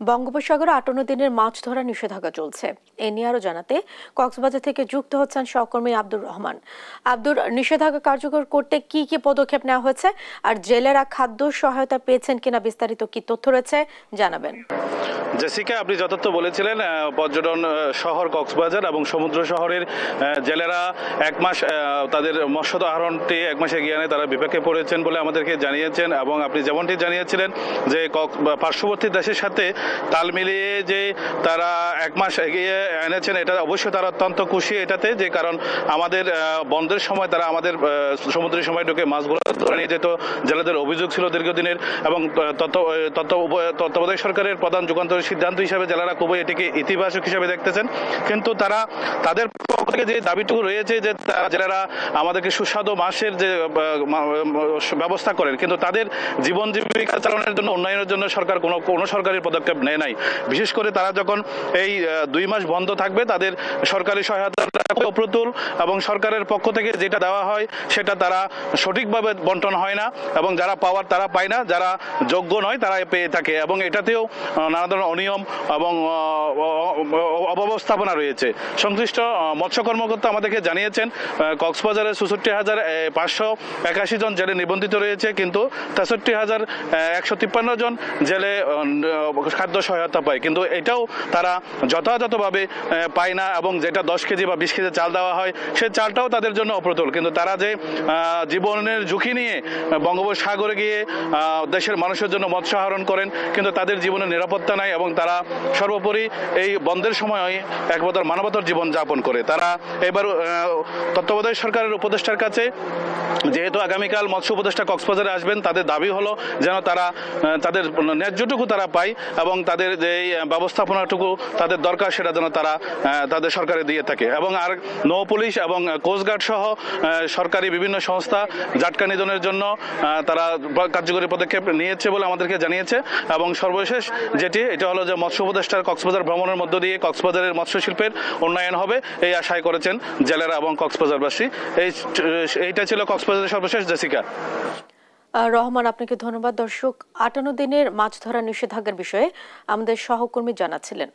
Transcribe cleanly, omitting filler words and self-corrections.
বঙ্গোপসাগরে ৫৮ দিনের মাছ ধরা নিষেধাজ্ঞা চলছে। এ নিয়ে আরো জানাতে কক্সবাজার থেকে যুক্ত হচ্ছেন সহকর্মী আব্দুর রহমান। আব্দুর, নিষেধাজ্ঞা কার্যকর করতে কি কি পদক্ষেপ নেওয়া হয়েছে আর জেলেরা খাদ্য সহায়তা পেয়েছেন কিনা বিস্তারিত কি তথ্য রয়েছে জানাবেন। জেসিকা, আপনি যথার্থ বলেছিলেন। পর্যটন শহর কক্সবাজার এবং সমুদ্র শহরের জেলেরা এক মাস তাদের মৎস্য আহরণটি এক মাস এগিয়ে আনে তারা বিপাকে পড়েছেন বলে আমাদেরকে জানিয়েছেন। এবং আপনি যেমনটি জানিয়েছিলেন যে পার্শ্ববর্তী দেশের সাথে তাল মিলিয়ে যে তারা এক মাস এগিয়ে এনেছেন, এটা অবশ্যই তারা অত্যন্ত খুশি এটাতে, যে কারণ আমাদের বন্ধের সময় তারা আমাদের সমুদ্রের সময় ঢুকে মাছগুলো ধরে নিয়ে যেত। জেলেদের অভিযোগ ছিল দীর্ঘদিনের, এবং তত্ত্বাবধায়ক সরকারের প্রধান যুগান্তরের সিদ্ধান্ত হিসাবে জেলেরা খুবই এটিকে ইতিবাচক হিসাবে দেখতেছেন। কিন্তু তারা তাদের পক্ষ থেকে যে দাবিটুকু রয়েছে যে জেলেরা আমাদেরকে সুস্বাদু মাছের যে ব্যবস্থা করেন, কিন্তু তাদের জীবন জীবিকা চালানোর জন্য, উন্নয়নের জন্য সরকার কোনো সরকারি পদক্ষেপ নেয় নাই। বিশেষ করে তারা যখন এই ২ মাস বন্ধ থাকবে, তাদের সরকারি সহায়তা অপ্রতুল, এবং সরকারের পক্ষ থেকে যেটা দেওয়া হয় সেটা তারা সঠিকভাবে বন্টন হয় না, এবং যারা পাওয়ার তারা পায় না, যারা যোগ্য নয় তারা পেয়ে থাকে। এবং এটাতেও নানা ধরনের অনিয়ম এবং অব্যবস্থাপনা রয়েছে। সংশ্লিষ্ট মৎস্য কর্মকর্তা আমাদেরকে জানিয়েছেন কক্সবাজারে ৬৪,৫৮১ জন জেলে নিবন্ধিত রয়েছে, কিন্তু ৬৩,১৫৩ জন জেলে খাদ্য সহায়তা পায়, কিন্তু এটাও তারা যথাযথভাবে পায় না। এবং যেটা ১০ কেজি বা ২০ কেজি চাল দেওয়া হয়, সেই চালটাও তাদের জন্য অপ্রতুল। কিন্তু তারা যে জীবনের ঝুঁকি নিয়ে বঙ্গোপসাগরে গিয়ে দেশের মানুষের জন্য মৎস্য আহরণ করেন, কিন্তু তাদের জীবনের নিরাপত্তা নাই, এবং তারা সর্বোপরি এই বন্ধের সময় এক প্রকার মানবতার জীবন যাপন করে। তারা এবার তত্ত্বাবধায়ক সরকারের উপদেষ্টার কাছে, যেহেতু আগামীকাল মৎস্য উপদেষ্টা কক্সবাজারে আসবেন, তাদের দাবি হলো যেন তারা তাদের ন্যায্যটুকু তারা পায়, এবং তাদের যে ব্যবস্থাপনাটুকু তাদের দরকার সেটা যেন তারা তাদের সরকারে দিয়ে থাকে। এবং আর নৌ পুলিশ এবং কোস্টগার্ড সহ সরকারি বিভিন্ন সংস্থা জাটকা নিধনের জন্য তারা কার্যকরী পদক্ষেপ নিয়েছে বলে আমাদেরকে জানিয়েছে। এবং সর্বশেষ যেটি, এটা হলো যে মৎস্য উপদেষ্টার কক্সবাজার ভ্রমণের মধ্য দিয়ে কক্সবাজারের মৎস্য শিল্পের উন্নয়ন হবে, এই আশায় করেছেন জেলেরা এবং কক্সবাজারবাসী। এইটা ছিল কক্সবাজারের সর্বশেষ। জেসিকা। রহমান, আপনাকে ধন্যবাদ। দর্শক, ৫৮ দিনের মাছ ধরা নিষেধাজ্ঞার বিষয়ে আমাদের সহকর্মী জানাচ্ছিলেন।